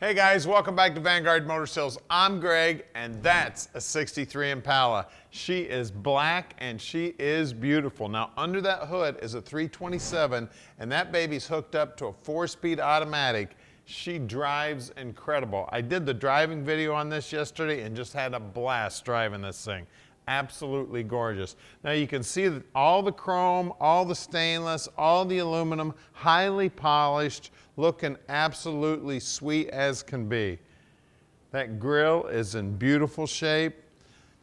Hey guys, welcome back to Vanguard Motor Sales. I'm Greg, and that's a 63 Impala. She is black and she is beautiful. Now under that hood is a 327, and that baby's hooked up to a 4-speed automatic. She drives incredible. I did the driving video on this yesterday and just had a blast driving this thing. Absolutely gorgeous. Now you can see that all the chrome, all the stainless, all the aluminum, highly polished, looking absolutely sweet as can be. That grille is in beautiful shape.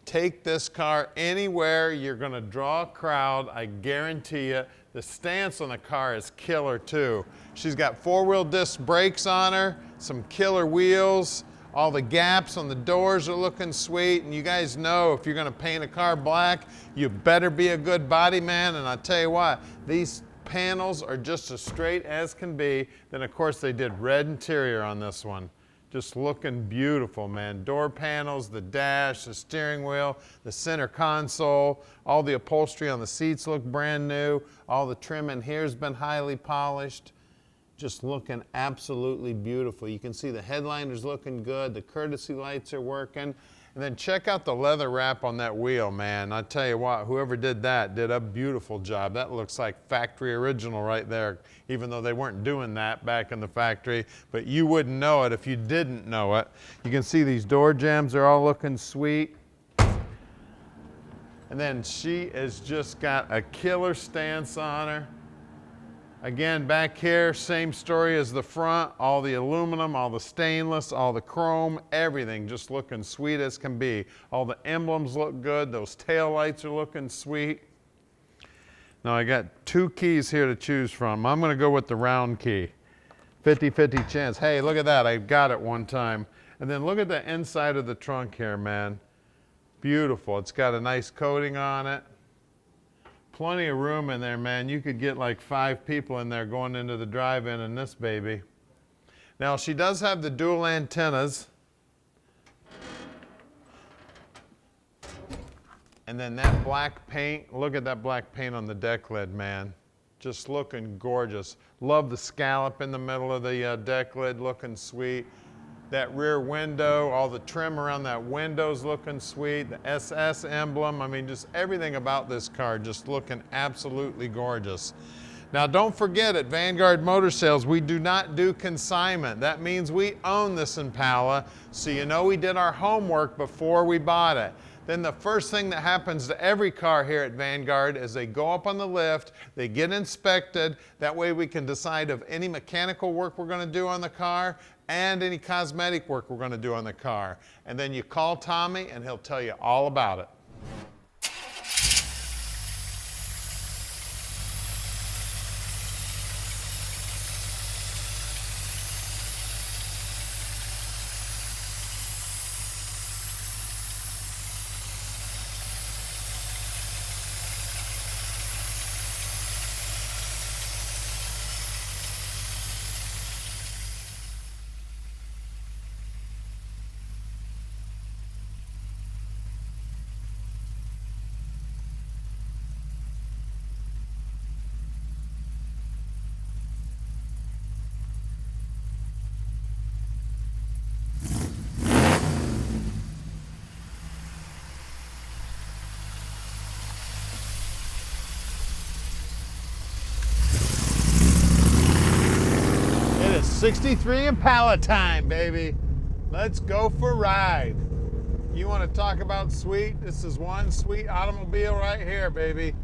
Take this car anywhere, you're going to draw a crowd, I guarantee you. The stance on the car is killer too. She's got 4-wheel disc brakes on her, some killer wheels. All the gaps on the doors are looking sweet, and you guys know if you're going to paint a car black, you better be a good body man, and I'll tell you what, these panels are just as straight as can be. Then of course they did red interior on this one. Just looking beautiful, man. Door panels, the dash, the steering wheel, the center console, all the upholstery on the seats look brand new. All the trim in here has been highly polished. Just looking absolutely beautiful. You can see the headliner's looking good, the courtesy lights are working. And then check out the leather wrap on that wheel, man. I tell you what, whoever did that did a beautiful job. That looks like factory original right there, even though they weren't doing that back in the factory. But you wouldn't know it if you didn't know it. You can see these door jambs are all looking sweet. And then she has just got a killer stance on her. Again, back here, same story as the front. All the aluminum, all the stainless, all the chrome, everything just looking sweet as can be. All the emblems look good. Those tail lights are looking sweet. Now I got 2 keys here to choose from. I'm going to go with the round key. 50-50 chance. Hey, look at that. I got it one time. And then look at the inside of the trunk here, man. Beautiful. It's got a nice coating on it. Plenty of room in there, man. You could get like 5 people in there going into the drive-in in this baby. Now she does have the dual antennas. And then that black paint, look at that black paint on the deck lid, man. Just looking gorgeous. Love the scallop in the middle of the deck lid, looking sweet. That rear window, all the trim around that window's looking sweet. The SS emblem, I mean, just everything about this car just looking absolutely gorgeous. Now don't forget, at Vanguard Motor Sales, we do not do consignment. That means we own this Impala, so you know we did our homework before we bought it. Then the first thing that happens to every car here at Vanguard is they go up on the lift, they get inspected. That way we can decide of any mechanical work we're going to do on the car and any cosmetic work we're going to do on the car. And then you call Tommy and he'll tell you all about it. It is 63 Impala time, baby. Let's go for a ride. You want to talk about sweet? This is one sweet automobile right here, baby.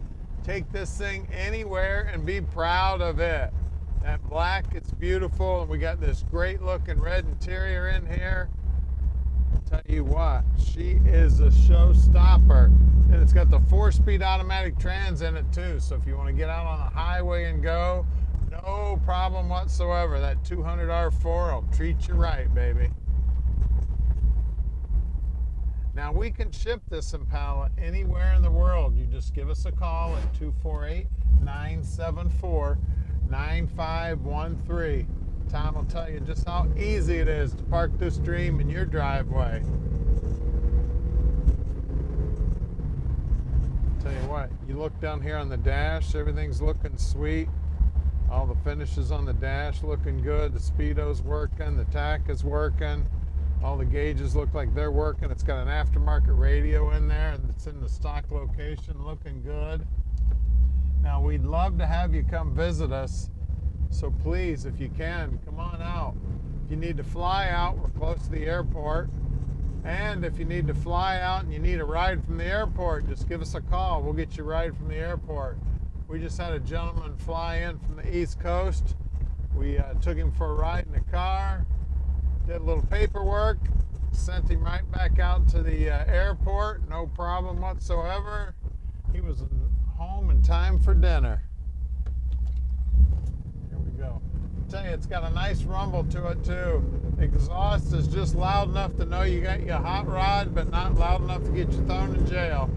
Take this thing anywhere and be proud of it. That black, it's beautiful, and we got this great looking red interior in here. I'll tell you what, she is a showstopper. And it's got the 4-speed automatic trans in it too, so if you want to get out on the highway and go, no problem whatsoever. That 200 R4 will treat you right, baby. Now we can ship this Impala anywhere in the world. You just give us a call at 248-974-9513. Tom will tell you just how easy it is to park this dream in your driveway. Tell you what, you look down here on the dash, everything's looking sweet. All the finishes on the dash looking good. The speedo's working. The tack is working. All the gauges look like they're working. It's got an aftermarket radio in there, and it's in the stock location, looking good. Now, we'd love to have you come visit us, so please, if you can, come on out. If you need to fly out, we're close to the airport. And if you need to fly out and you need a ride from the airport, just give us a call. We'll get you a ride from the airport. We just had a gentleman fly in from the East Coast. We took him for a ride in the car, did a little paperwork, sent him right back out to the airport, no problem whatsoever. He was home in time for dinner. Here we go. I tell you, it's got a nice rumble to it too. The exhaust is just loud enough to know you got your hot rod, but not loud enough to get you thrown in jail.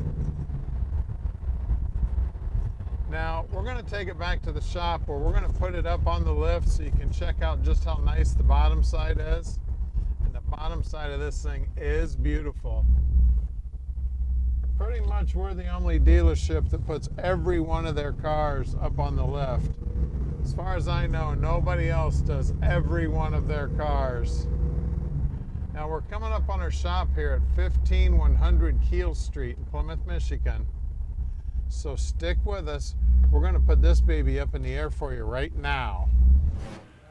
Now, we're going to take it back to the shop where we're going to put it up on the lift so you can check out just how nice the bottom side is. And the bottom side of this thing is beautiful. Pretty much we're the only dealership that puts every one of their cars up on the lift. As far as I know, nobody else does every one of their cars. Now, we're coming up on our shop here at 15100 Keel Street in Plymouth, Michigan. So stick with us. We're going to put this baby up in the air for you right now.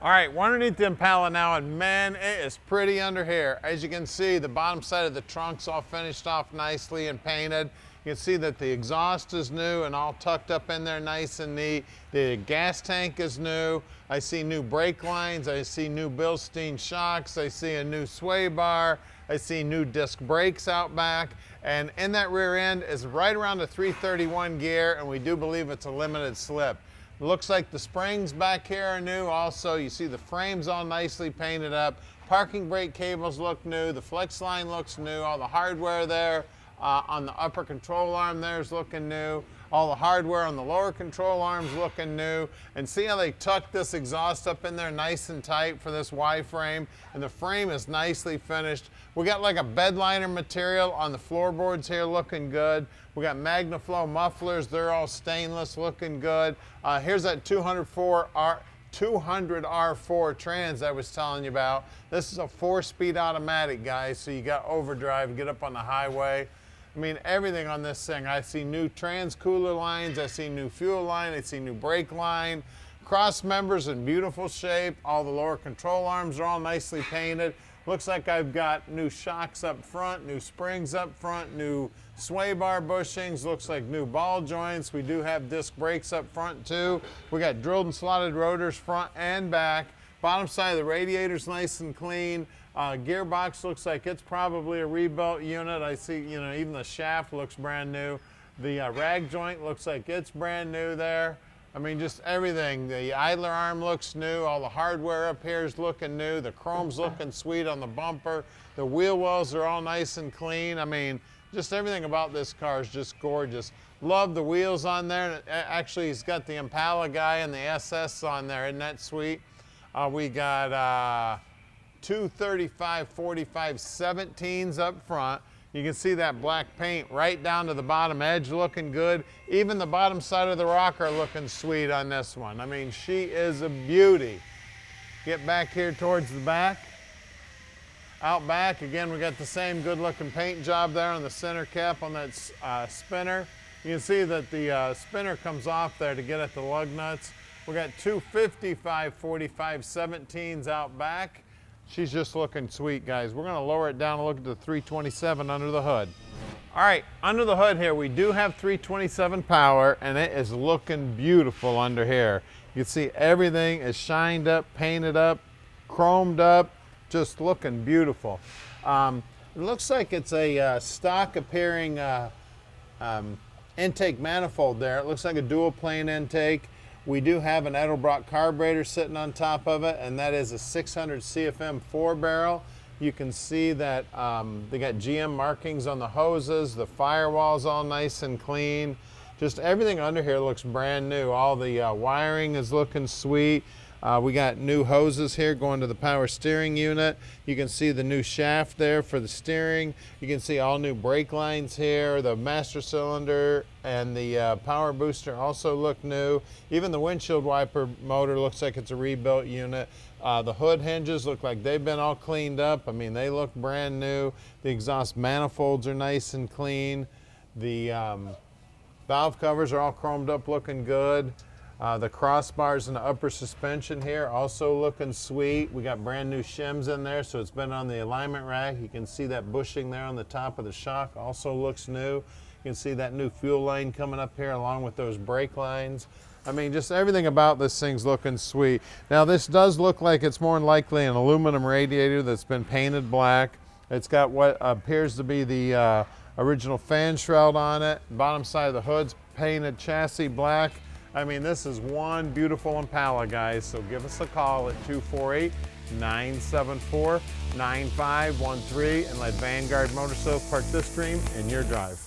All right, we're underneath the Impala now, and man, it is pretty under here. As you can see, the bottom side of the trunk's all finished off nicely and painted. You can see that the exhaust is new and all tucked up in there nice and neat. The gas tank is new. I see new brake lines. I see new Bilstein Shocks. I see a new sway bar. I see new disc brakes out back. And in that rear end is right around a 331 gear, and we do believe it's a limited slip. It looks like the springs back here are new also. You see the frames all nicely painted up. Parking brake cables look new. The flex line looks new. All the hardware there on the upper control arm there is looking new. All the hardware on the lower control arms looking new. And see how they tucked this exhaust up in there nice and tight for this Y-frame. And the frame is nicely finished. We got like a bed liner material on the floorboards here looking good. We got MagnaFlow mufflers. They're all stainless looking good. Here's that 200R4 trans I was telling you about. This is a 4-speed automatic, guys, so you got overdrive, get up on the highway. I mean, everything on this thing. I see new trans cooler lines, I see new fuel line, I see new brake line, cross members in beautiful shape. All the lower control arms are all nicely painted. Looks like I've got new shocks up front, new springs up front, new sway bar bushings. Looks like new ball joints. We do have disc brakes up front too. We got drilled and slotted rotors front and back. Bottom side of the radiator's nice and clean. Gearbox looks like it's probably a rebuilt unit. I see, you know, even the shaft looks brand new. The rag joint looks like it's brand new there. I mean, just everything. The idler arm looks new. All the hardware up here is looking new. The chrome's looking sweet on the bumper. The wheel wells are all nice and clean. I mean, just everything about this car is just gorgeous. Love the wheels on there. Actually, he's got the Impala guy and the SS on there. Isn't that sweet? We got 235 45 17s up front. You can see that black paint right down to the bottom edge looking good. Even the bottom side of the rocker looking sweet on this one. I mean, she is a beauty. Get back here towards the back. Out back, again, we got the same good looking paint job there on the center cap on that spinner. You can see that the spinner comes off there to get at the lug nuts. We got 255 45 17s out back. She's just looking sweet, guys. We're gonna lower it down and look at the 327 under the hood. All right, under the hood here, we do have 327 power, and it is looking beautiful under here. You can see everything is shined up, painted up, chromed up, just looking beautiful. It looks like it's a stock appearing intake manifold there. It looks like a dual plane intake. We do have an Edelbrock carburetor sitting on top of it, and that is a 600 CFM 4-barrel. You can see that they got GM markings on the hoses. The firewall's all nice and clean. Just everything under here looks brand new. All the wiring is looking sweet. We got new hoses here going to the power steering unit. You can see the new shaft there for the steering. You can see all new brake lines here. The master cylinder and the power booster also look new. Even the windshield wiper motor looks like it's a rebuilt unit. The hood hinges look like they've been all cleaned up. I mean, they look brand new. The exhaust manifolds are nice and clean. The valve covers are all chromed up, looking good. The crossbars in the upper suspension here also looking sweet. We got brand new shims in there, so it's been on the alignment rack. You can see that bushing there on the top of the shock also looks new. You can see that new fuel line coming up here along with those brake lines. I mean, just everything about this thing's looking sweet. Now, this does look like it's more than likely an aluminum radiator that's been painted black. It's got what appears to be the original fan shroud on it. Bottom side of the hood's painted chassis black. I mean, this is one beautiful Impala, guys, so give us a call at 248-974-9513 and let Vanguard Motor Sales park this dream in your drive.